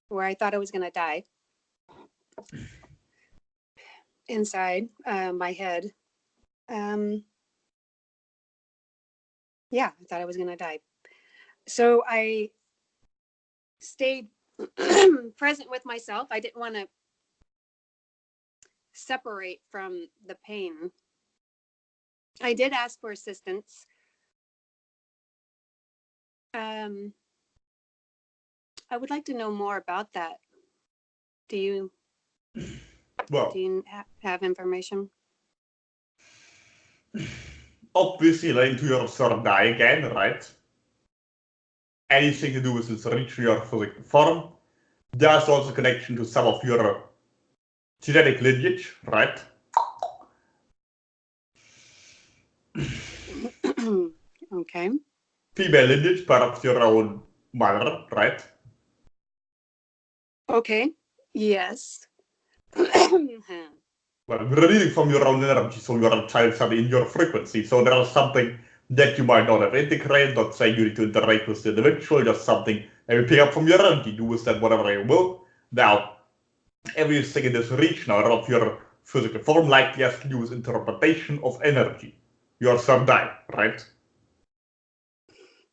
where I thought I was going to die inside my head. Yeah, I thought I was going to die. So I stayed present with myself. I didn't want to separate from the pain. I did ask for assistance. I would like to know more about that. Do you have information? Obviously, like to your third eye again, right? Anything to do with its reaching your physical form. There's also connection to some of your genetic lineage, right? Okay. Female lineage, perhaps your own mother, right? Okay. Yes. Well, we're reading from your own energy, so your child are in your frequency. So there is something that you might not have integrated, not saying you need to interact with the individual, just something that you pick up from your energy. Do with that whatever you will. Now, everything in this region of your physical form likely has to do with interpretation of energy. Your third eye, right?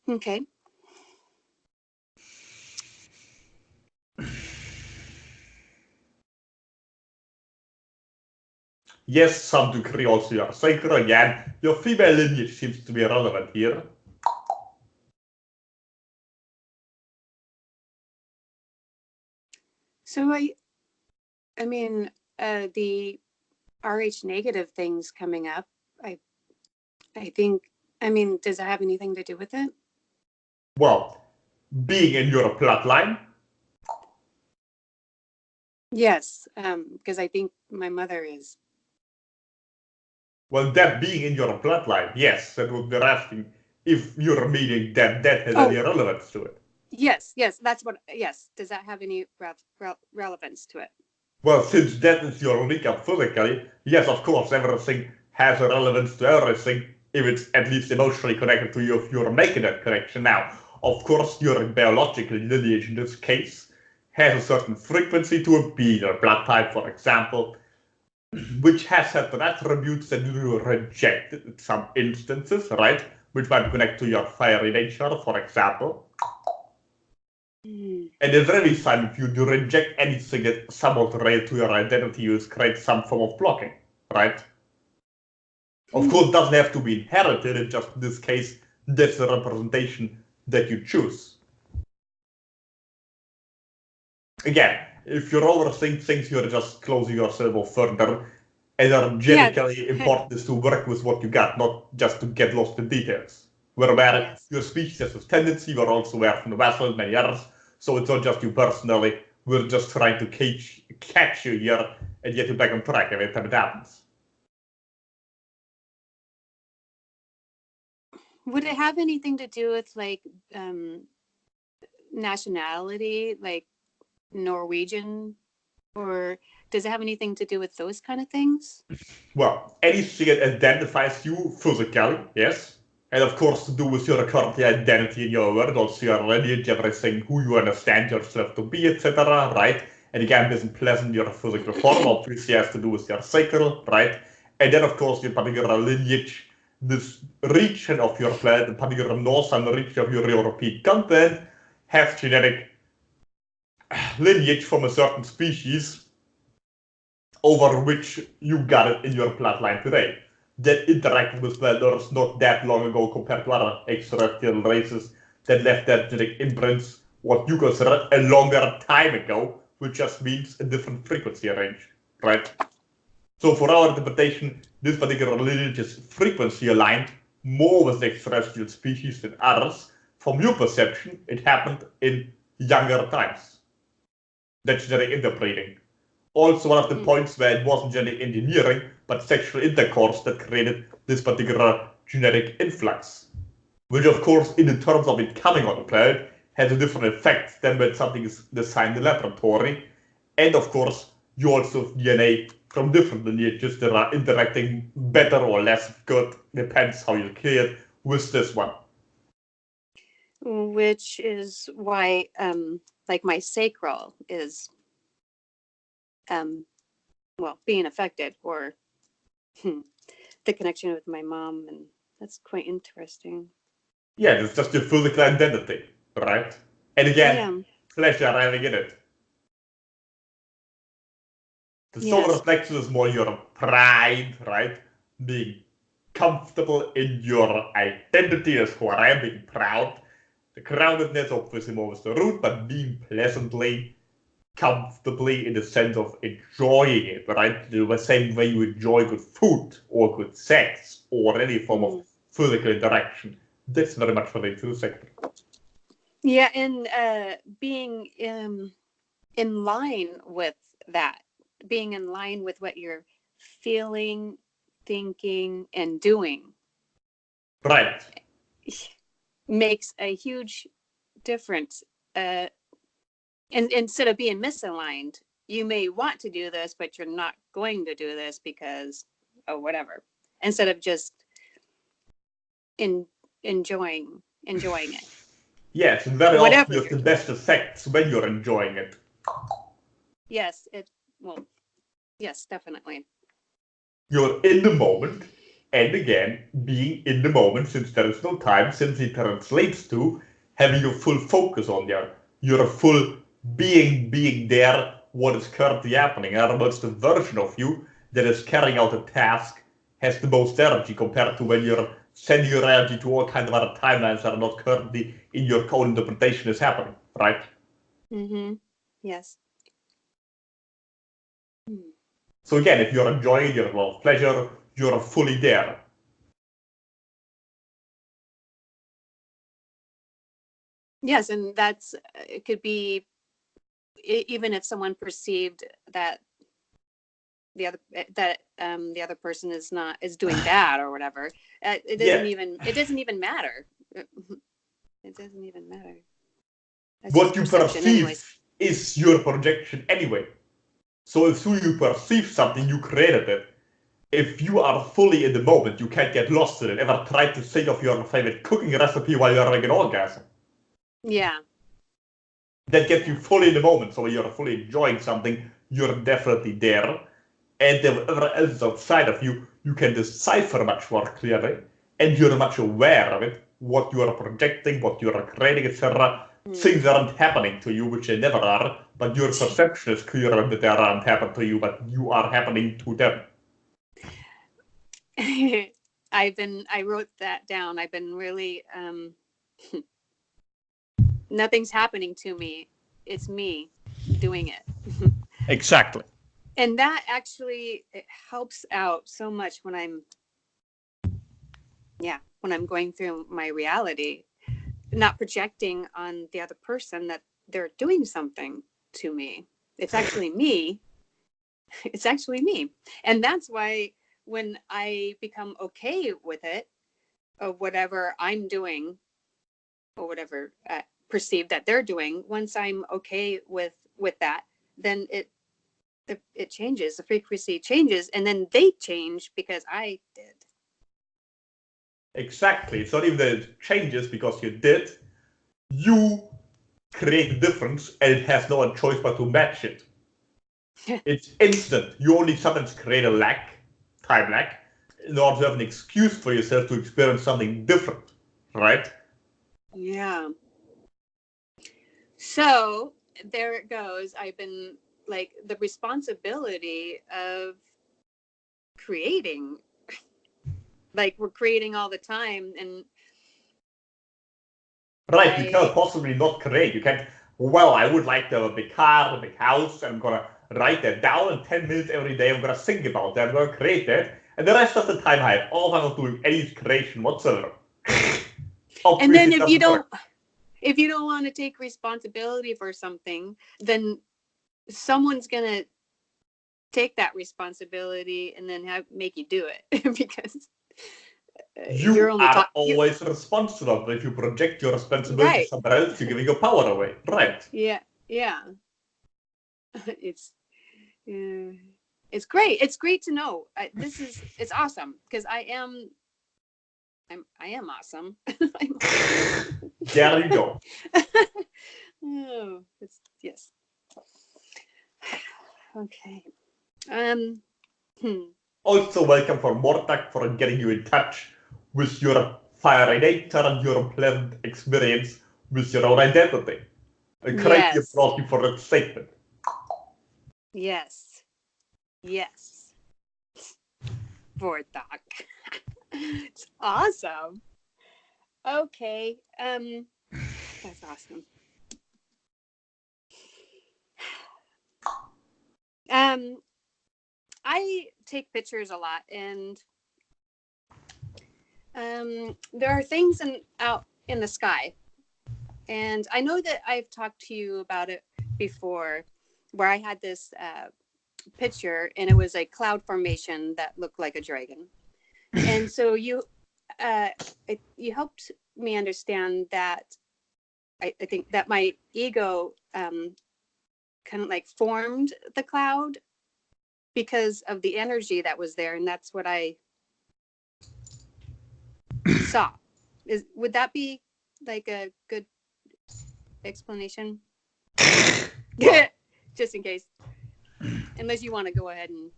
Okay. Yes, some degree also your sacred again. Your female lineage seems to be relevant here. So I mean, the RH negative things coming up, I think, I mean, does that have anything to do with it? Well, being in your bloodline. Yes, because I think my mother is Well, that being in your bloodline, yes, that would be asking if you're meaning that that has any Oh, relevance to it. yes, yes, that's what. Yes, does that have any relevance to it? Well, since that is your recap physically, yes, of course, everything has a relevance to everything if it's at least emotionally connected to you if you're making that connection. Now, of course, your biological lineage in this case has a certain frequency to it, be your blood type, for example, which has certain attributes that you reject in some instances, right? Which might connect to your fiery nature, for example. Mm. And in very time, if you do reject anything that somewhat related to your identity, you create some form of blocking, right? Of course, it doesn't have to be inherited, in just in this case, that's the representation that you choose. Again, if you overthink things, you're just closing yourself off further. Energetically Yeah. important is to work with what you got, not just to get lost in details. Where Yes. your species has this tendency, we're also aware from the vessel, many others, so it's not just you personally, we're just trying to catch you here and get you back on track every time it happens. Would it have anything to do with like nationality, like Norwegian, or does it have anything to do with those kind of things? Well, anything that identifies you physically, yes. And of course, to do with your current identity in your world, also your lineage, everything, who you understand yourself to be, etc., right? And again, this implies your physical form, obviously has to do with your cycle, right? And then, of course, your particular lineage, this region of your planet, the particular northern region of your European continent, has genetic lineage from a certain species over which you got it in your bloodline today. That interacted with Elders not that long ago compared to other extraterrestrial races that left their genetic imprints what you consider a longer time ago, which just means a different frequency range, right? So for our interpretation, this particular lineage is frequency aligned more with the extraterrestrial species than others. From your perception, it happened in younger times. That's genetic interbreeding. Also, one of the points where it wasn't genetic engineering, but sexual intercourse that created this particular genetic influx. Which, of course, in the terms of it coming on the planet, has a different effect than when something is designed in the laboratory. And, of course, you also have DNA from different lineages that are interacting better or less good, depends how you clear it, with this one. Which is why, like my sacral is, well, being affected, or the connection with my mom, and that's quite interesting. Yeah, it's just your physical identity, right? And again, Yeah. pleasure having in it. The solar Yes. reflection is more your pride, right? Being comfortable in your identity as who I am, being proud. The groundedness obviously more is the root, but being pleasantly, comfortably in the sense of enjoying it, right? The same way you enjoy good food or good sex or any form of physical interaction. That's very much related to the sector. Yeah, and being in line with that, being in line with what you're feeling, thinking, and doing Right. makes a huge difference. And instead of being misaligned, you may want to do this, but you're not going to do this because, oh, whatever. Instead of just in enjoying it, Yes, and very often whatever you have you're the doing. best effects when you're enjoying it. Yes, it well, yes, definitely. You're in the moment, and again, being in the moment, since there is no time, since it translates to having your full focus on there. Your full being there, what is currently happening. In other words, the version of you that is carrying out a task has the most energy compared to when you're sending your energy to all kinds of other timelines that are not currently in your own interpretation is happening, right? Mm-hmm. Yes. Hmm. So again, if you're enjoying your level of pleasure, you're fully there. Yes, and that's it could be even if someone perceived that the other person is doing bad or whatever. It doesn't even matter. It doesn't even matter. That's what you perception perceive anyways. is your projection anyway. So as soon as you perceive something, you created it. If you are fully in the moment, you can't get lost in it. Ever try to think of your favorite cooking recipe while you're having an orgasm? Yeah. That gets you fully in the moment. So when you're fully enjoying something, you're definitely there. And whatever else is outside of you, you can decipher much more clearly. And you're much aware of it, what you are projecting, what you are creating, etc. Things aren't happening to you, which they never are, but your perception is clear that they aren't happening to you, but you are happening to them. I wrote that down. I've been really, nothing's happening to me. It's me doing it. Exactly. And that actually, it helps out so much when I'm going through my reality, not projecting on the other person that they're doing something to me. It's actually me. It's actually me. And that's why when I become okay with it, or whatever I'm doing, or whatever perceived that they're doing, once I'm okay with that, then it changes. The frequency changes, and then they change because I did. Exactly. It's not even that it changes because you did. You create the difference, and it has no other choice but to match it. It's instant. You only sometimes create a time lag, in order to have an excuse for yourself to experience something different, right? Yeah. So there it goes. I've been like the responsibility of creating. Like we're creating all the time, and right, you cannot possibly not create. You can't, well, I would like to have a big car, a big house, and I'm gonna write that down in 10 minutes every day. I'm gonna think about that, I'm gonna create that, and the rest of the time I have all I'm not doing any creation whatsoever. And then if you don't want to take responsibility for something, then someone's gonna take that responsibility and then make you do it because you're always responsible. But if you project your responsibility somewhere else, you're giving your power away. Right. Yeah. It's great. It's great to know. It's awesome because I am awesome. There you go. Oh, yes. Okay. Also, welcome for Mortak for getting you in touch with your fiery nature and your pleasant experience with your own identity. A great applause for that statement. Yes. Vortak. It's awesome. Okay. That's awesome. I take pictures a lot, and there are things out in the sky, and I know that I've talked to you about it before, where I had this picture, and it was a cloud formation that looked like a dragon, and so you helped me understand that. I think that my ego kind of like formed the cloud because of the energy that was there, and that's what I saw. Would that be like a good explanation? Just in case, unless you want to go ahead and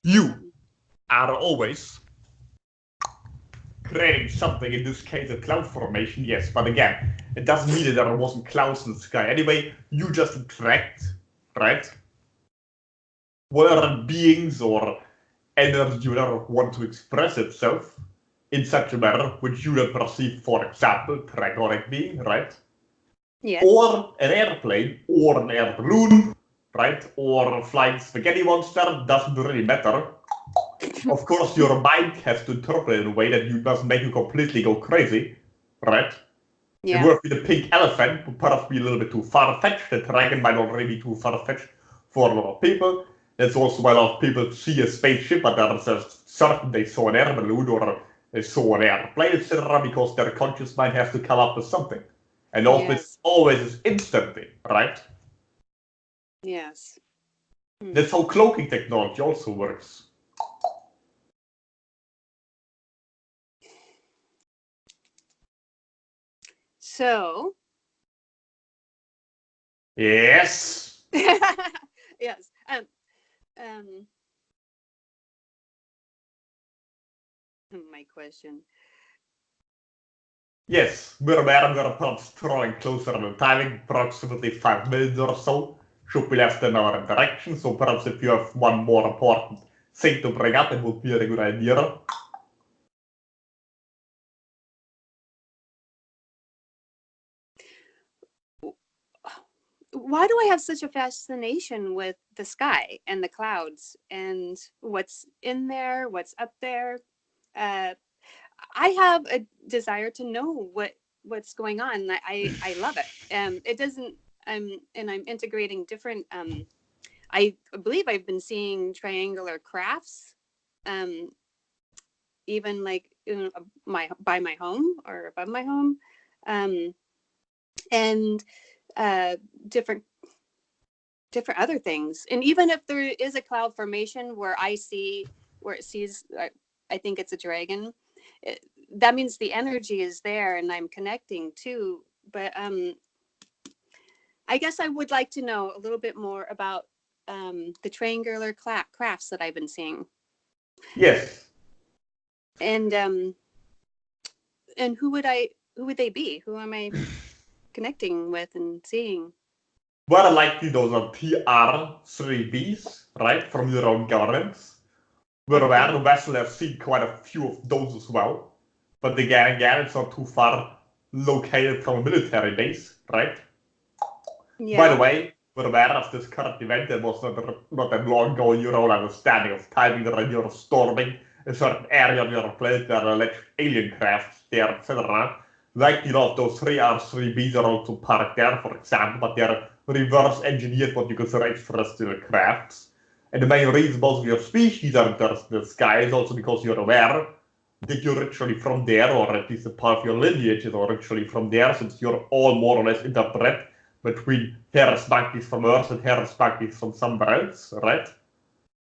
you are always creating something, in this case a cloud formation, yes, but again, it doesn't mean that there wasn't clouds in the sky. Anyway, you just attract, right, whatever beings or energy you want to express itself in such a manner which you then perceive, for example, draconic being, right? Yes. Or an airplane, or an air balloon, right? Or a flying spaghetti monster, doesn't really matter. Of course, your mind has to interpret it in a way that doesn't make you completely go crazy, right? Yeah. It would be the pink elephant, would perhaps be a little bit too far-fetched. The dragon might already be too far-fetched for a lot of people. That's also why a lot of people see a spaceship, but they're just certain they saw an air balloon or they saw an airplane, etc., because their conscious mind has to come up with something. And also, it's always instantly, right? Yes. That's how cloaking technology also works. So. Yes. Yes. My question. Yes, we're perhaps drawing closer in the timing, approximately 5 minutes or so, should be left in our interaction, so perhaps if you have one more important thing to bring up, it would be a good idea. Why do I have such a fascination with the sky and the clouds and what's in there, what's up there? I have a desire to know what's going on. I love it. It doesn't. And I'm integrating different. I believe I've been seeing triangular crafts, even like by my home or above my home, and different other things. And even if there is a cloud formation where it sees, I think it's a dragon. That means the energy is there and I'm connecting too. But I guess I would like to know a little bit more about the triangular crafts that I've been seeing. Yes. And who would they be? Who am I connecting with and seeing? Well, likely those are TR3Bs, right, from your own governments. We're aware the vessel has seen quite a few of those as well. But again, it's not too far located from a military base, right? Yeah. By the way, we're aware of this current event that was not that long ago in your own understanding of timing that you're storming a certain area on your planet, there are alleged alien crafts there, etc. Like, those 3R3Bs are also parked there, for example, but they're reverse engineered what you consider extraterrestrial crafts. And the main reason most of your species are interested in the sky is also because you're aware that you're originally from there, or at least a part of your lineage is originally from there, since you're all more or less interbred between Harris monkeys from Earth and Harris monkeys from somewhere else, right?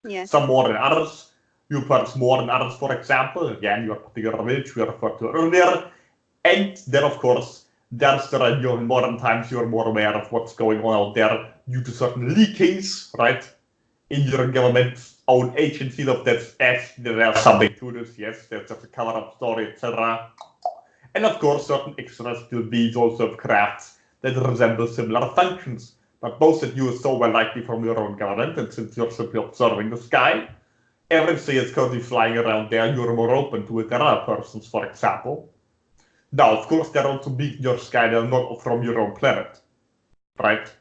Yes. Some more than others. You perhaps more than others, for example. Again, your particular village we referred to earlier. And then, of course, there's the in modern times you're more aware of what's going on out there due to certain leakings, right? In your government's own agencies of that there's something to this, yes, there's just a cover-up story, etc. And of course, certain extraterrestrial beings also have crafts that resemble similar functions. But most of you are so well likely from your own government, and since you're simply observing the sky, everything is currently flying around there, you're more open to it than other persons, for example. Now, of course, there are also beings in your sky that are not from your own planet, right?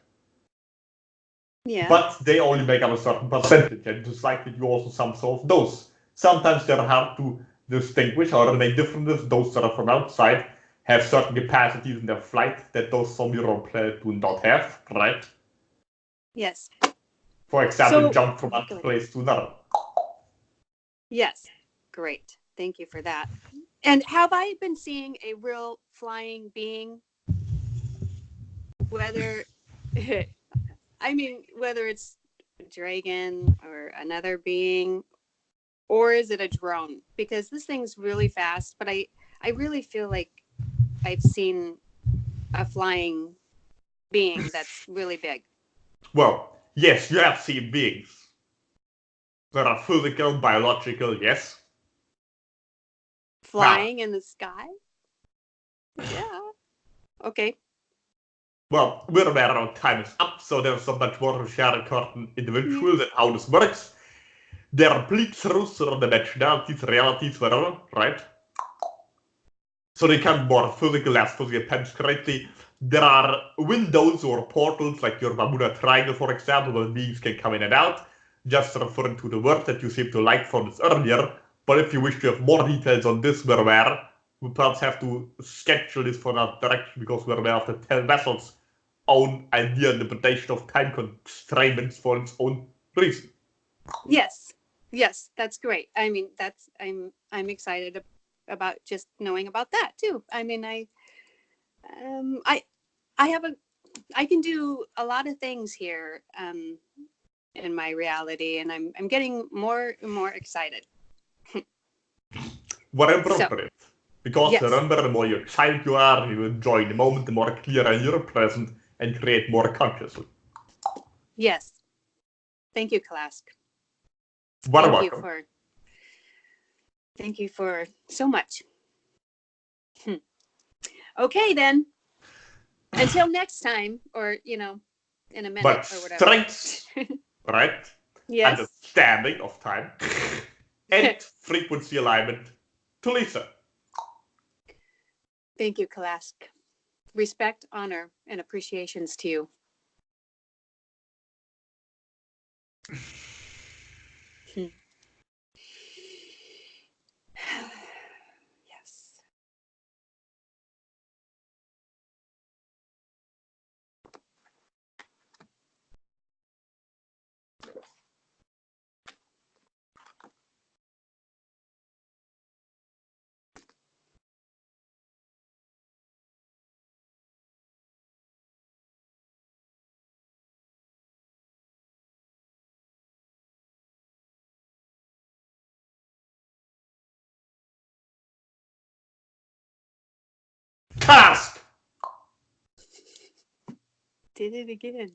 Yeah. But they only make up a certain percentage, and just like that, you also some of those. Sometimes they're hard to distinguish, or they different if those that are from outside have certain capacities in their flight that those from your own planet do not have, right? Yes. For example, jump from one place to another. Yes. Great. Thank you for that. And have I been seeing a real flying being? Whether whether it's a dragon or another being, or is it a drone? Because this thing's really fast, but I really feel like I've seen a flying being that's really big. Well, yes, you have seen beings. That are physical, biological, yes. Flying in the sky? Yeah. Okay. Well, we're aware our time is up, so there's so much more to share regarding individuals and how this works. There are bleak truths or dimensionalities, realities, whatever, right? So they can be more physical, less physical, depends greatly. There are windows or portals, like your Bermuda Triangle, for example, where beings can come in and out, just referring to the word that you seem to like from this earlier. But if you wish to have more details on this, we're aware. We perhaps have to schedule this for another direction, because we're aware of the 10 vessels own idea interpretation of time constraints for its own reason. Yes, that's great. I mean, I'm excited about just knowing about that too. I mean, I can do a lot of things here in my reality, and I'm getting more and more excited. What appropriate. Because yes. remember, the more you excited you are, you enjoy the moment, the more clearer you're present and create more consciously. Yes. Thank you, Kalask. Welcome. Thank you for so much. Okay, then. Until next time, or in a minute But or whatever. strengths, right? Yes. Understanding of time and frequency alignment to Lisa. Thank you, Kalask. Respect, honor, and appreciations to you. Yes. Task! Did it again.